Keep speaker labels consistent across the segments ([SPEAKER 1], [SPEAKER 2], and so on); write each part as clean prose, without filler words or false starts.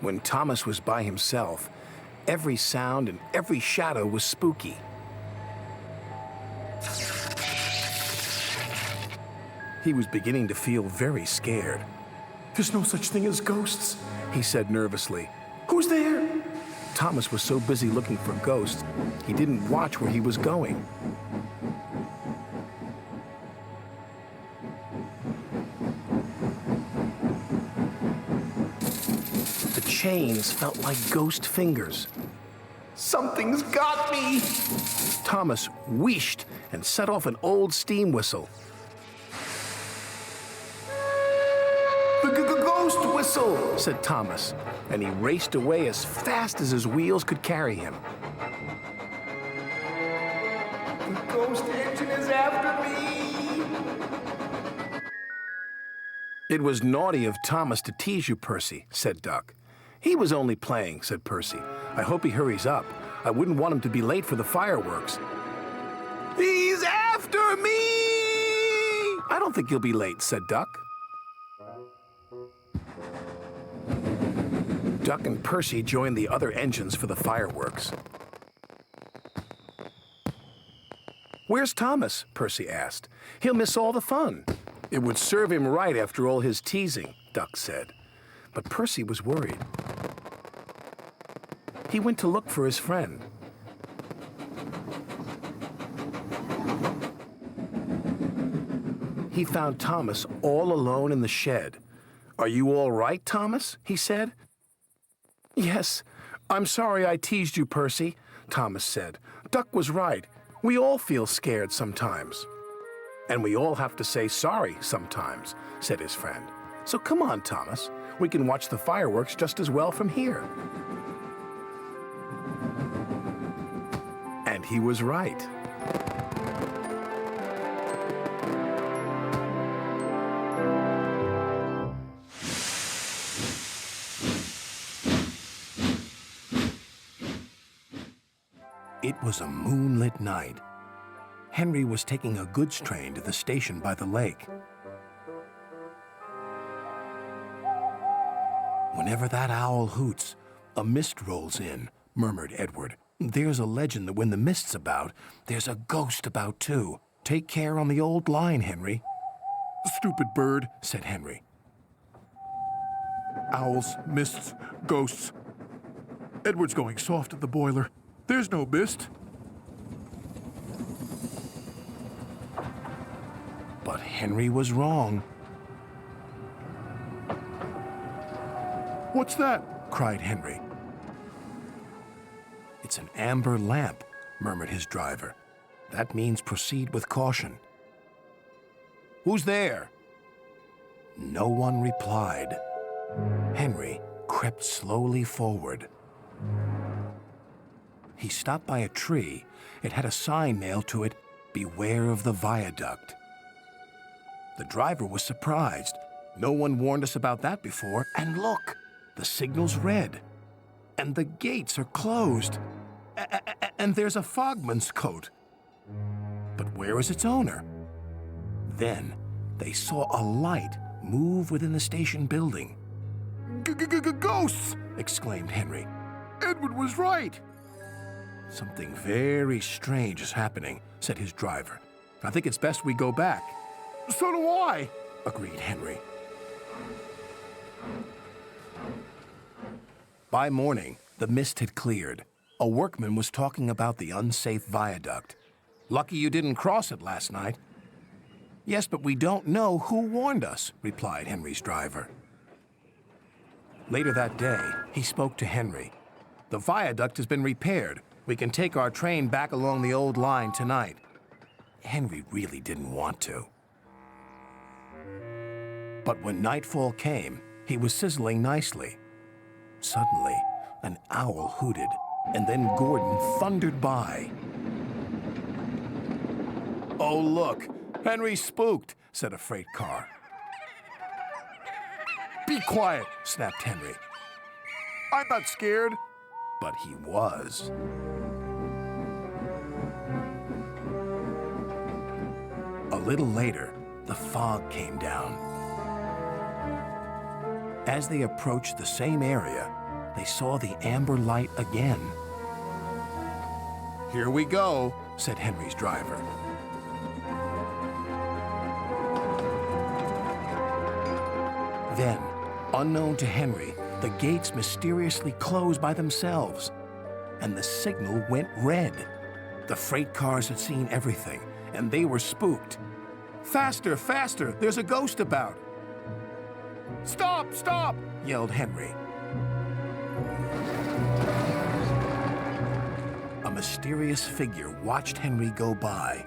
[SPEAKER 1] When Thomas was by himself, every sound and every shadow was spooky. He was beginning to feel very scared. "There's no such thing as ghosts," he said nervously. "Who's there?" Thomas was so busy looking for ghosts, he didn't watch where he was going. The chains felt like ghost fingers. "Something's got me!" Thomas wheeshed and set off an old steam whistle. "The ghost whistle," said Thomas, and he raced away as fast as his wheels could carry him. "The ghost engine is after me!" "It was naughty of Thomas to tease you, Percy," said Duck. "He was only playing," said Percy. "I hope he hurries up. I wouldn't want him to be late for the fireworks." "He's after me!" "I don't think he'll be late," said Duck. Duck and Percy joined the other engines for the fireworks. "Where's Thomas?" Percy asked. "He'll miss all the fun." "It would serve him right after all his teasing," Duck said. But Percy was worried. He went to look for his friend. He found Thomas all alone in the shed. "Are you all right, Thomas?" he said. "Yes, I'm sorry I teased you, Percy," Thomas said. "Duck was right. We all feel scared sometimes." "And we all have to say sorry sometimes," said his friend. "So come on, Thomas. We can watch the fireworks just as well from here." And he was right. It was a moonlit night. Henry was taking a goods train to the station by the lake. "Whenever that owl hoots, a mist rolls in," murmured Edward. "There's a legend that when the mist's about, there's a ghost about too. Take care on the old line, Henry." "Stupid bird," said Henry. "Owls, mists, ghosts. Edward's going soft at the boiler. There's no mist." But Henry was wrong. "What's that?" cried Henry. "It's an amber lamp," murmured his driver. "That means proceed with caution." "Who's there?" No one replied. Henry crept slowly forward. He stopped by a tree. It had a sign nailed to it, "Beware of the viaduct." The driver was surprised. No one warned us about that before. And look, the signal's red. And the gates are closed. And there's a fogman's coat. But where is its owner? Then they saw a light move within the station building. "Ghosts!" exclaimed Henry. "Edward was right." "Something very strange is happening," said his driver. "I think it's best we go back." "So do I," agreed Henry. By morning, the mist had cleared. A workman was talking about the unsafe viaduct. "Lucky you didn't cross it last night." "Yes, but we don't know who warned us," replied Henry's driver. Later that day, he spoke to Henry. "The viaduct has been repaired. We can take our train back along the old line tonight." Henry really didn't want to. But when nightfall came, he was sizzling nicely. Suddenly, an owl hooted, and then Gordon thundered by. "Oh, look, Henry's spooked," said a freight car. "Be quiet," snapped Henry. "I'm not scared." But he was. A little later, the fog came down. As they approached the same area, they saw the amber light again. "Here we go," said Henry's driver. Then, unknown to Henry, the gates mysteriously closed by themselves, and the signal went red. The freight cars had seen everything, and they were spooked. "Faster, faster, there's a ghost about!" "Stop, stop!" yelled Henry. A mysterious figure watched Henry go by.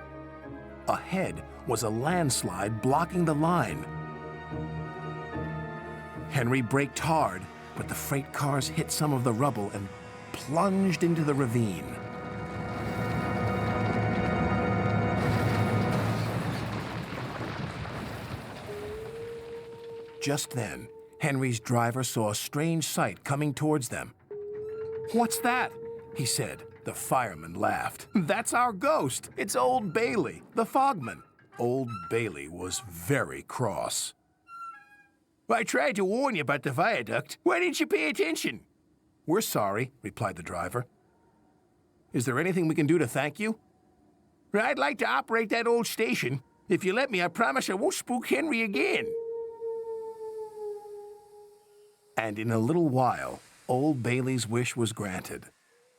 [SPEAKER 1] Ahead was a landslide blocking the line. Henry braked hard, but the freight cars hit some of the rubble and plunged into the ravine. Just then, Henry's driver saw a strange sight coming towards them. "What's that?" he said. The fireman laughed. "That's our ghost. It's Old Bailey, the fogman." Old Bailey was very cross. "I tried to warn you about the viaduct. Why didn't you pay attention?" "We're sorry," replied the driver. "Is there anything we can do to thank you?" "I'd like to operate that old station. If you let me, I promise I won't spook Henry again." And in a little while, Old Bailey's wish was granted.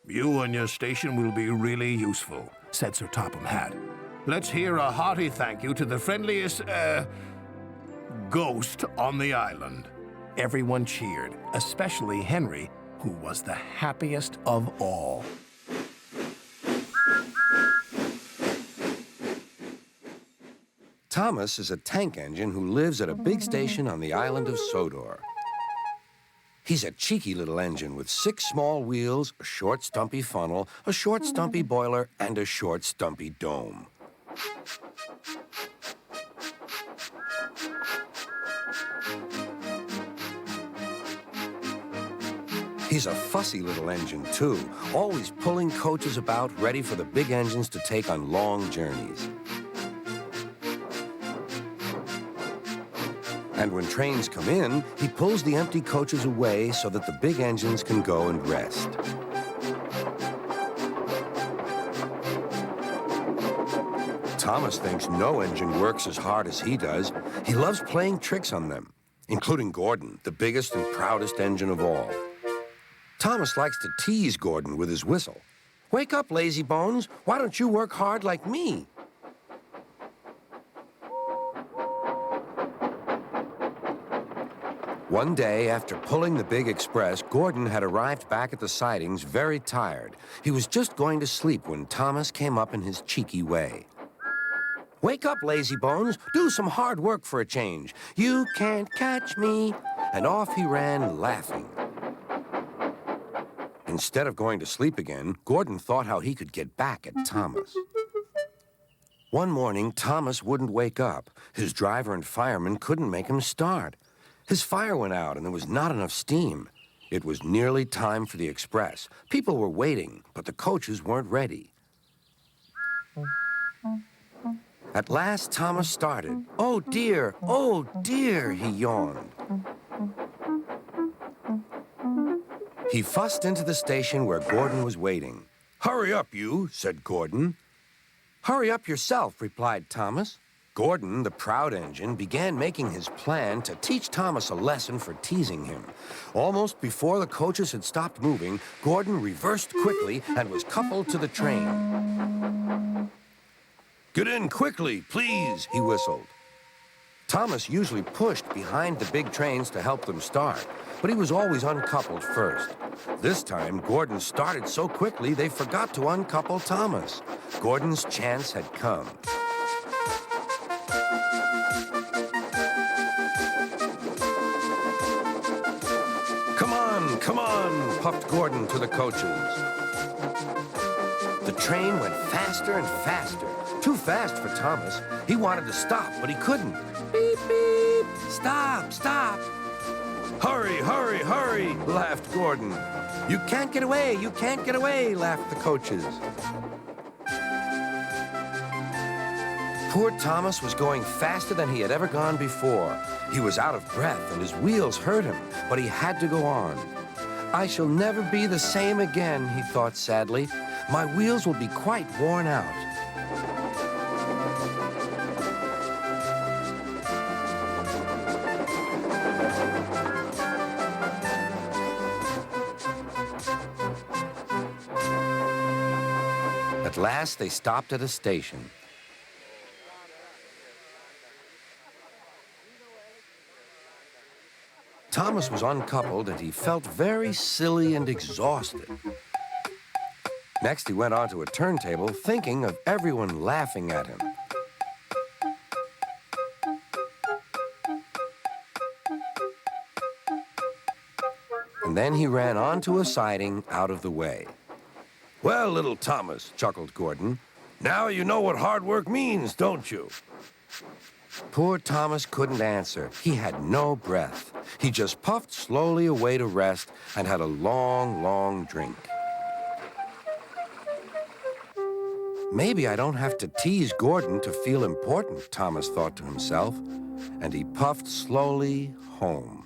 [SPEAKER 1] "You and your station will be really useful," said Sir Topham Hatt. "Let's hear a hearty thank you to the friendliest, ghost on the island." Everyone cheered, especially Henry, who was the happiest of all.
[SPEAKER 2] Thomas is a tank engine who lives at a big station on the island of Sodor. He's a cheeky little engine with 6 small wheels, a short stumpy funnel, a short stumpy boiler, and a short stumpy dome. He's a fussy little engine, too, always pulling coaches about, ready for the big engines to take on long journeys. And when trains come in, he pulls the empty coaches away so that the big engines can go and rest. Thomas thinks no engine works as hard as he does. He loves playing tricks on them, including Gordon, the biggest and proudest engine of all. Thomas likes to tease Gordon with his whistle. "Wake up, lazy bones. Why don't you work hard like me?" One day, after pulling the big express, Gordon had arrived back at the sidings very tired. He was just going to sleep when Thomas came up in his cheeky way. "Wake up, lazy bones. Do some hard work for a change. You can't catch me." And off he ran, laughing. Instead of going to sleep again, Gordon thought how he could get back at Thomas. One morning, Thomas wouldn't wake up. His driver and fireman couldn't make him start. His fire went out and there was not enough steam. It was nearly time for the express. People were waiting, but the coaches weren't ready. At last, Thomas started. Oh dear, he yawned. He fussed into the station where Gordon was waiting. "Hurry up, you," said Gordon. "Hurry up yourself," replied Thomas. Gordon, the proud engine, began making his plan to teach Thomas a lesson for teasing him. Almost before the coaches had stopped moving, Gordon reversed quickly and was coupled to the train. "Get in quickly, please," he whistled. Thomas usually pushed behind the big trains to help them start, but he was always uncoupled first. This time, Gordon started so quickly they forgot to uncouple Thomas. Gordon's chance had come. Come on, puffed Gordon to the coaches. The train went faster and faster, too fast for Thomas. He wanted to stop, but he couldn't. Beep, beep, stop, stop. Hurry, hurry, hurry, laughed Gordon. You can't get away, laughed the coaches. Poor Thomas was going faster than he had ever gone before. He was out of breath and his wheels hurt him, but he had to go on. I shall never be the same again, he thought sadly. My wheels will be quite worn out. At last, they stopped at a station. Thomas was uncoupled, and he felt very silly and exhausted. Next, he went onto a turntable, thinking of everyone laughing at him. And then he ran onto a siding out of the way. "Well, little Thomas," chuckled Gordon, "now you know what hard work means, don't you?" Poor Thomas couldn't answer. He had no breath. He just puffed slowly away to rest and had a long, long drink. Maybe I don't have to tease Gordon to feel important, Thomas thought to himself, and he puffed slowly home.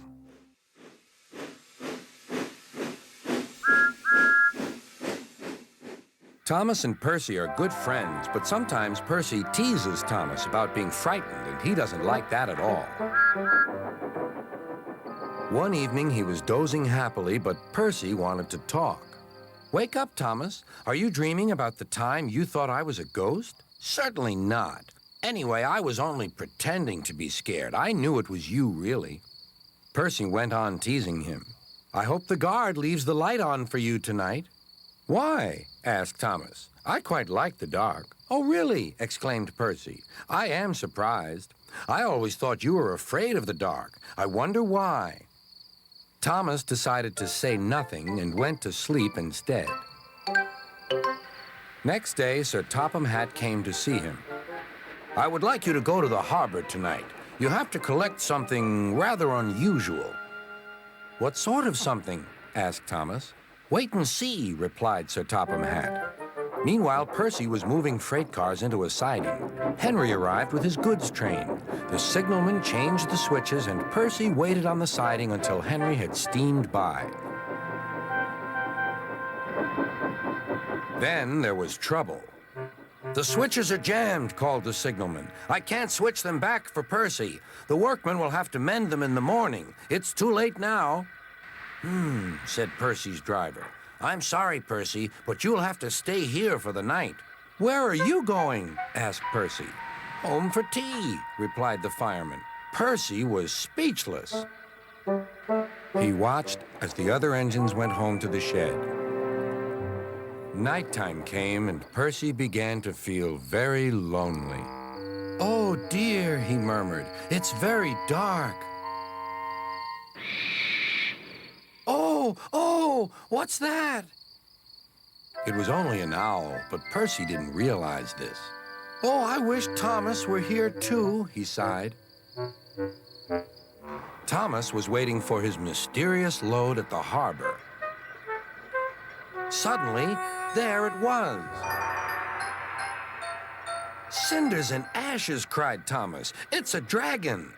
[SPEAKER 2] Thomas and Percy are good friends, but sometimes Percy teases Thomas about being frightened, and he doesn't like that at all. One evening, he was dozing happily, but Percy wanted to talk. "Wake up, Thomas. Are you dreaming about the time you thought I was a ghost?" "Certainly not. Anyway, I was only pretending to be scared. I knew it was you, really." Percy went on teasing him. "I hope the guard leaves the light on for you tonight." "Why?" asked Thomas. "I quite like the dark." "Oh, really?" exclaimed Percy. "I am surprised. I always thought you were afraid of the dark. I wonder why." Thomas decided to say nothing and went to sleep instead. Next day, Sir Topham Hatt came to see him. "I would like you to go to the harbor tonight. You have to collect something rather unusual." "What sort of something?" asked Thomas. "Wait and see," replied Sir Topham Hatt. Meanwhile, Percy was moving freight cars into a siding. Henry arrived with his goods train. The signalman changed the switches, and Percy waited on the siding until Henry had steamed by. Then there was trouble. "The switches are jammed," called the signalman. "I can't switch them back for Percy. The workmen will have to mend them in the morning. It's too late now." Said Percy's driver. "I'm sorry, Percy, but you'll have to stay here for the night." "Where are you going?" asked Percy. "Home for tea," replied the fireman. Percy was speechless. He watched as the other engines went home to the shed. Nighttime came, and Percy began to feel very lonely. "Oh, dear," he murmured, "it's very dark." Oh, what's that?" It was only an owl, but Percy didn't realize this. "Oh, I wish Thomas were here too," he sighed. Thomas was waiting for his mysterious load at the harbor. Suddenly, there it was. "Cinders and ashes," cried Thomas. "It's a dragon."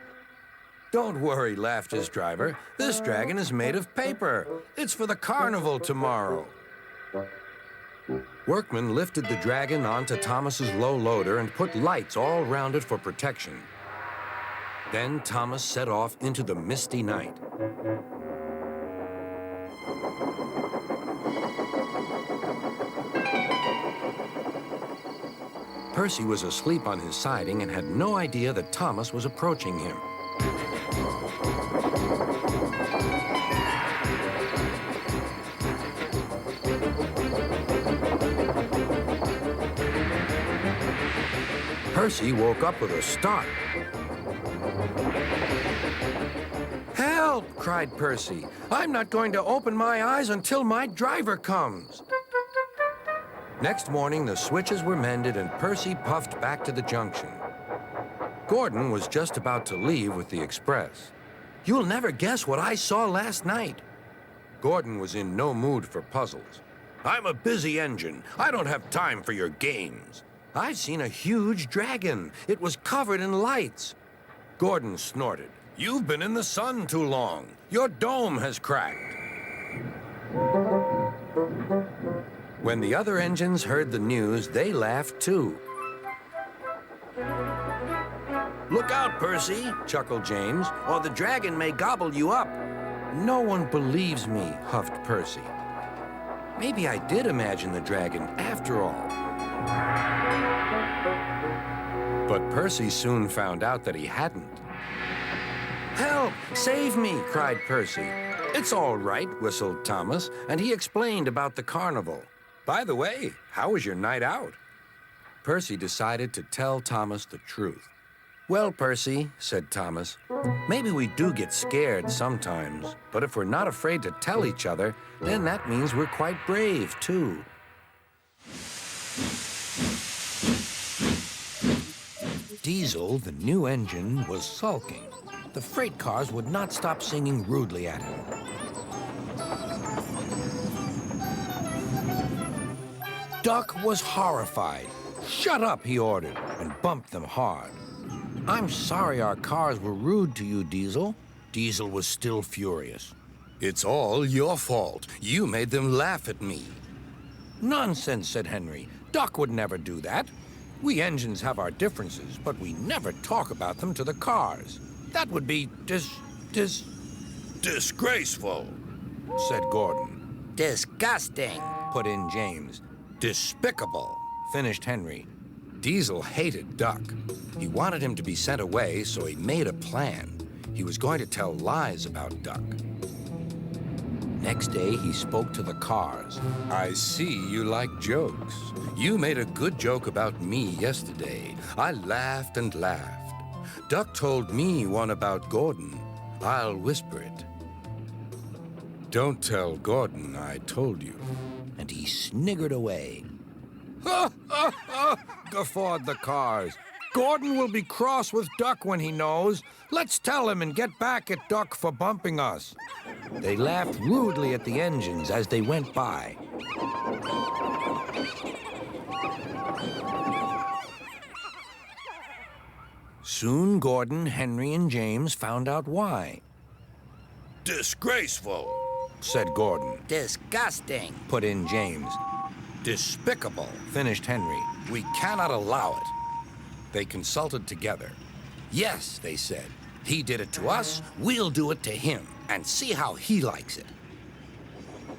[SPEAKER 2] "Don't worry," laughed his driver. "This dragon is made of paper. It's for the carnival tomorrow." Workmen lifted the dragon onto Thomas's low loader and put lights all round it for protection. Then Thomas set off into the misty night. Percy was asleep on his siding and had no idea that Thomas was approaching him. Percy woke up with a start. "Help!" cried Percy. "I'm not going to open my eyes until my driver comes." Next morning, the switches were mended and Percy puffed back to the junction. Gordon was just about to leave with the express. "You'll never guess what I saw last night." Gordon was in no mood for puzzles. "I'm a busy engine. I don't have time for your games." "I've seen a huge dragon. It was covered in lights." Gordon snorted. "You've been in the sun too long. Your dome has cracked." When the other engines heard the news, they laughed too. "Look out, Percy," chuckled James, "or the dragon may gobble you up." "No one believes me," huffed Percy. Maybe I did imagine the dragon after all. But Percy soon found out that he hadn't. "Help! Save me!" cried Percy. "It's all right," whistled Thomas, and he explained about the carnival. "By the way, how was your night out?" Percy decided to tell Thomas the truth. "Well, Percy," said Thomas, "maybe we do get scared sometimes, but if we're not afraid to tell each other, then that means we're quite brave, too." Diesel, the new engine, was sulking. The freight cars would not stop singing rudely at him. Duck was horrified. "Shut up," he ordered, and bumped them hard. "I'm sorry our cars were rude to you, Diesel." Diesel was still furious. "It's all your fault. You made them laugh at me." "Nonsense," said Henry. "Duck would never do that. We engines have our differences, but we never talk about them to the cars. That would be disgraceful," said Gordon. "Disgusting," put in James. "Despicable," finished Henry. Diesel hated Duck. He wanted him to be sent away, so he made a plan. He was going to tell lies about Duck. Next day, he spoke to the cars. "I see you like jokes. You made a good joke about me yesterday. I laughed and laughed. Duck told me one about Gordon. I'll whisper it. Don't tell Gordon I told you." And he sniggered away. "Ha, ha, ha!" guffawed the cars. "Gordon will be cross with Duck when he knows. Let's tell him and get back at Duck for bumping us." They laughed rudely at the engines as they went by. Soon Gordon, Henry, and James found out why. "Disgraceful," said Gordon. "Disgusting," put in James. "Despicable," finished Henry. "We cannot allow it." They consulted together. "Yes," they said. "He did it to us, we'll do it to him, and see how he likes it."